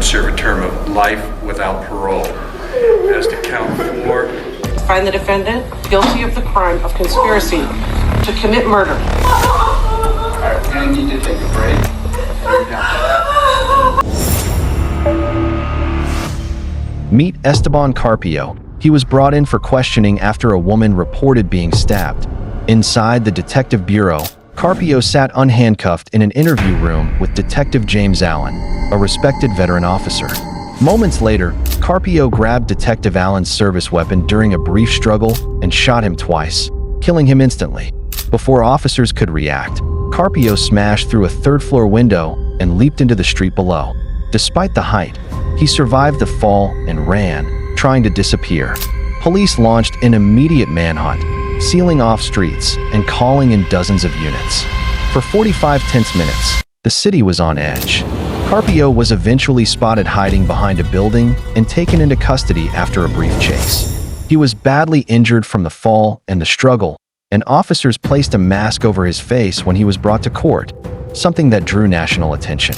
to serve a term of life without parole. As to count 4, find the defendant guilty of the crime of conspiracy to commit murder. All right, we're going to need to take a break. Meet Esteban Carpio. He was brought in for questioning after a woman reported being stabbed. Inside the Detective Bureau, Carpio sat unhandcuffed in an interview room with Detective James Allen, a respected veteran officer. Moments later, Carpio grabbed Detective Allen's service weapon during a brief struggle and shot him twice, killing him instantly. Before officers could react, Carpio smashed through a third-floor window and leaped into the street below. Despite the height, he survived the fall and ran, trying to disappear. Police launched an immediate manhunt, sealing off streets and calling in dozens of units. For 45 tense minutes, the city was on edge. Carpio was eventually spotted hiding behind a building and taken into custody after a brief chase. He was badly injured from the fall and the struggle, and officers placed a mask over his face when he was brought to court, something that drew national attention.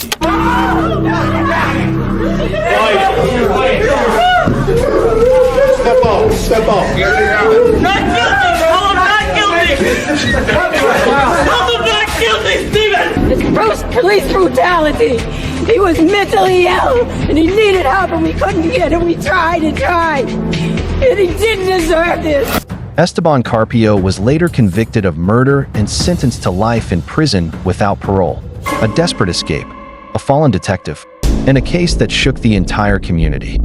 Step off. Not guilty! Tell him not guilty! Tell him not guilty, Steven! It's gross police brutality. He was mentally ill and he needed help and we couldn't get it. We tried and tried. And he didn't deserve this. Esteban Carpio was later convicted of murder and sentenced to life in prison without parole. A desperate escape, a fallen detective, and a case that shook the entire community.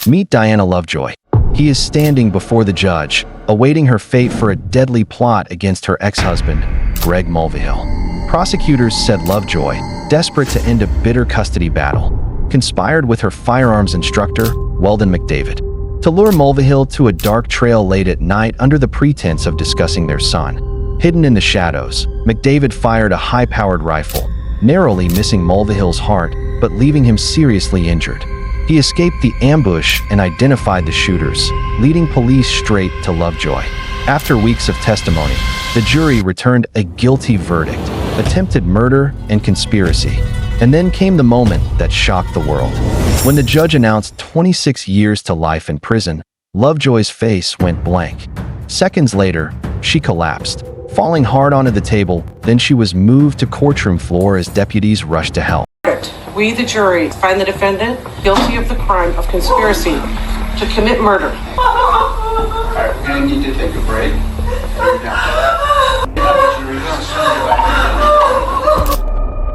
Meet Diana Lovejoy. He is standing before the judge, awaiting her fate for a deadly plot against her ex-husband, Greg Mulvihill. Prosecutors said Lovejoy, desperate to end a bitter custody battle, conspired with her firearms instructor, Weldon McDavid, to lure Mulvihill to a dark trail late at night under the pretense of discussing their son. Hidden in the shadows, McDavid fired a high-powered rifle, narrowly missing Mulvihill's heart but leaving him seriously injured. He escaped the ambush and identified the shooters, leading police straight to Lovejoy. After weeks of testimony, the jury returned a guilty verdict, attempted murder and conspiracy. And then came the moment that shocked the world. When the judge announced 26 years to life in prison, Lovejoy's face went blank. Seconds later, she collapsed, falling hard onto the table. Then she was moved to courtroom floor as deputies rushed to help. We, the jury, find the defendant guilty of the crime of conspiracy to commit murder. All right, we're going to need to take a break.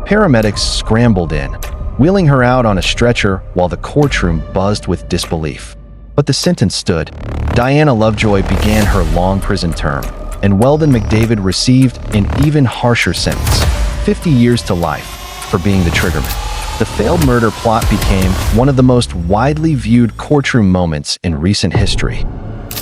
Paramedics scrambled in, wheeling her out on a stretcher while the courtroom buzzed with disbelief. But the sentence stood. Diana Lovejoy began her long prison term, and Weldon McDavid received an even harsher sentence, 50 years to life, for being the triggerman. The failed murder plot became one of the most widely viewed courtroom moments in recent history.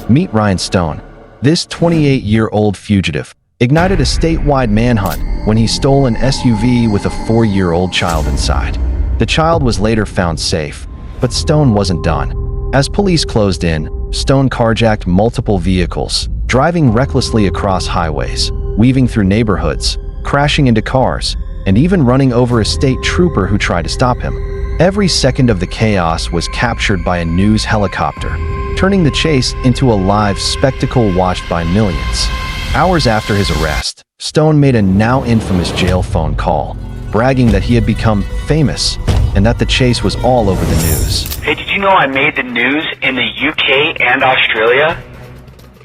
Meet Ryan Stone. This 28-year-old fugitive ignited a statewide manhunt when he stole an SUV with a 4-year-old child inside. The child was later found safe, but Stone wasn't done. As police closed in, Stone carjacked multiple vehicles, driving recklessly across highways, weaving through neighborhoods, crashing into cars, and even running over a state trooper who tried to stop him. Every second of the chaos was captured by a news helicopter, turning the chase into a live spectacle watched by millions. Hours after his arrest, Stone made a now infamous jail phone call, bragging that he had become famous and that the chase was all over the news. Hey, did you know I made the news in the UK and Australia?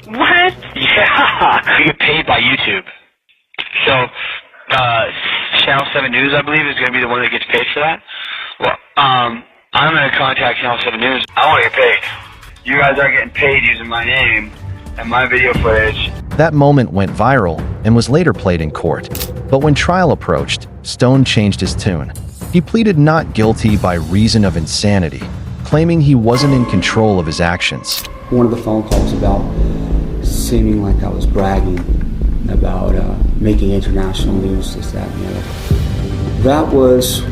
What? Yeah, you get paid by YouTube. So, Channel 7 News, I believe, is going to be the one that gets paid for that. Well, I'm going to contact Channel 7 News. I want to get paid. You guys are getting paid using my name and my video footage. That moment went viral and was later played in court. But when trial approached, Stone changed his tune. He pleaded not guilty by reason of insanity, claiming he wasn't in control of his actions. One of the phone calls about seeming like I was bragging about making international news, this, that, and the other. That was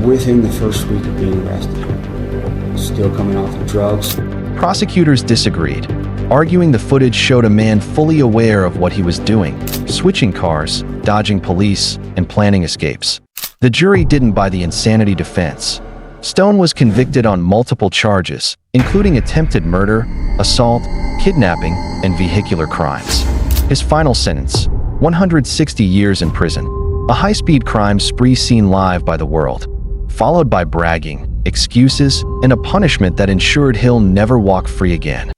within the first week of being arrested. Still coming off of drugs. Prosecutors disagreed, arguing the footage showed a man fully aware of what he was doing, switching cars, dodging police, and planning escapes. The jury didn't buy the insanity defense. Stone was convicted on multiple charges, including attempted murder, assault, kidnapping, and vehicular crimes. His final sentence, 160 years in prison, a high-speed crime spree seen live by the world, followed by bragging, excuses, and a punishment that ensured he'll never walk free again.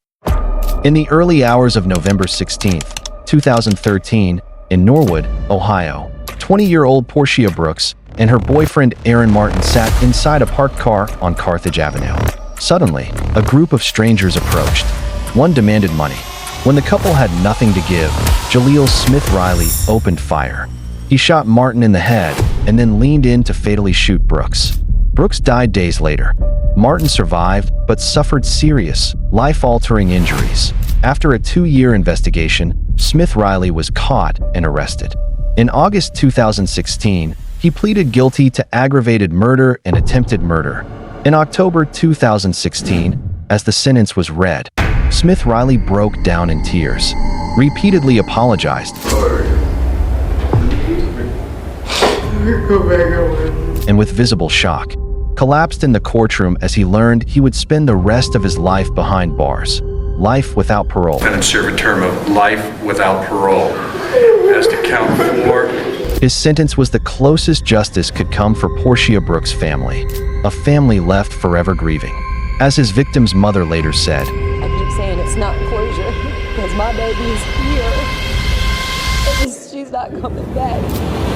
In the early hours of November 16, 2013, in Norwood, Ohio, 20-year-old Portia Brooks and her boyfriend Aaron Martin sat inside a parked car on Carthage Avenue. Suddenly, a group of strangers approached. One demanded money. When the couple had nothing to give, Jaleel Smith Riley opened fire. He shot Martin in the head and then leaned in to fatally shoot Brooks. Brooks died days later. Martin survived but suffered serious, life-altering injuries. After a 2-year investigation, Smith Riley was caught and arrested. In August 2016, he pleaded guilty to aggravated murder and attempted murder. In October 2016, as the sentence was read, Smith Riley broke down in tears, repeatedly apologized, and with visible shock, collapsed in the courtroom as he learned he would spend the rest of his life behind bars. Life without parole. And serve a term of life without parole. As to count 4, His sentence was the closest justice could come for Portia Brooks' family, a family left forever grieving. As his victim's mother later said, I keep saying it's not closure because my baby's here. She's not coming back.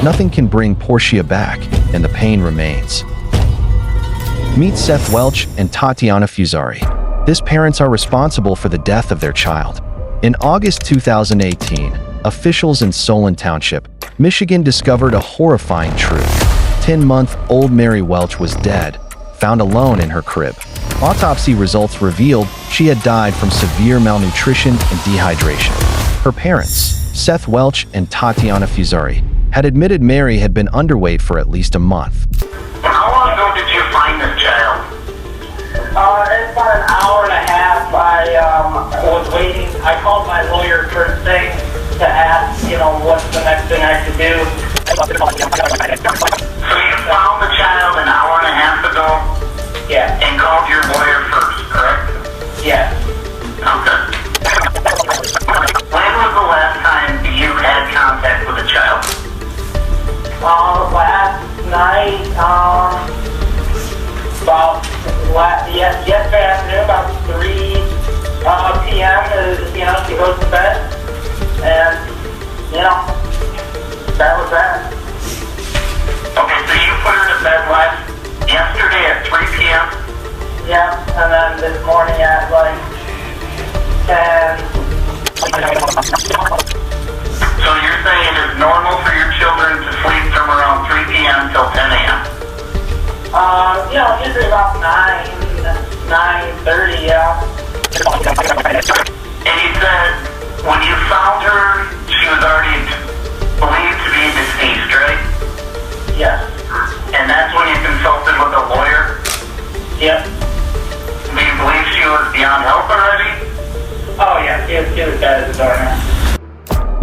nothing can bring Portia back, and the pain remains. Meet Seth Welch and Tatiana Fusari. His parents are responsible for the death of their child. In August 2018, officials in Solon Township, Michigan discovered a horrifying truth. 10-month-old Mary Welch was dead, found alone in her crib. Autopsy results revealed she had died from severe malnutrition and dehydration. Her parents, Seth Welch and Tatiana Fusari, had admitted Mary had been underweight for at least a month. How long ago did you find this child? It's about an hour and a half. I was waiting. I called my lawyer first thing to ask, what's the next thing I could do. So you found the child an hour and a half ago? Yeah. And called your lawyer first, correct? Yeah. Okay. When was the last time you had contact with a child? Last night, yesterday afternoon, about 3 p.m. She goes to bed, and that was that. Okay, so you put her to bed yesterday at 3 p.m.? Yeah, and then this morning at 10. So you're saying it's normal for your children to sleep from around 3 p.m. till 10 a.m.? Usually about 9:30, yeah. And you said when you found her, she was already believed to be deceased, right? Yes. And that's when you consulted with a lawyer? Yep. Do you believe she was beyond help already? Oh, yeah, she was dead as a doormat.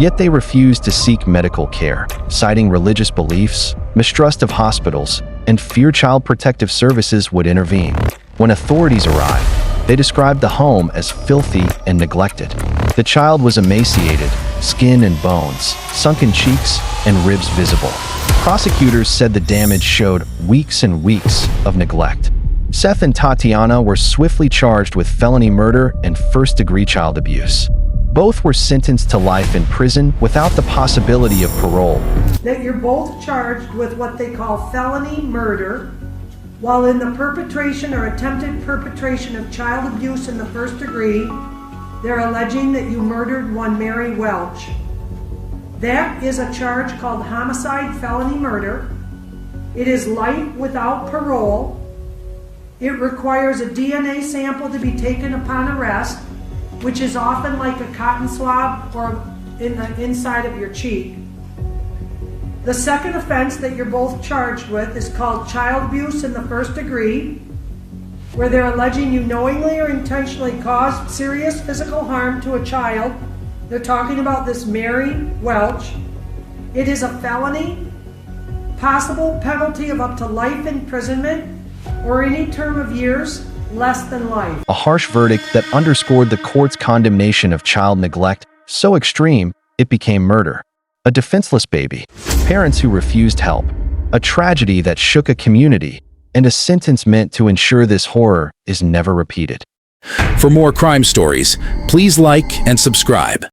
Yet they refused to seek medical care, citing religious beliefs, mistrust of hospitals, and fear Child Protective Services would intervene. When authorities arrived, they described the home as filthy and neglected. The child was emaciated, skin and bones, sunken cheeks, and ribs visible. Prosecutors said the damage showed weeks and weeks of neglect. Seth and Tatiana were swiftly charged with felony murder and first-degree child abuse. Both were sentenced to life in prison without the possibility of parole. That you're both charged with what they call felony murder while in the perpetration or attempted perpetration of child abuse in the first degree. They're alleging that you murdered one Mary Welch. That is a charge called homicide felony murder. It is life without parole. It requires a DNA sample to be taken upon arrest, which is often like a cotton swab or in the inside of your cheek. The second offense that you're both charged with is called child abuse in the first degree, where they're alleging you knowingly or intentionally caused serious physical harm to a child. They're talking about this Mary Welch. It is a felony, possible penalty of up to life imprisonment, or any term of years less than life. A harsh verdict that underscored the court's condemnation of child neglect so extreme it became murder. A defenseless baby, parents who refused help, a tragedy that shook a community, and a sentence meant to ensure this horror is never repeated. For more crime stories, please like and subscribe.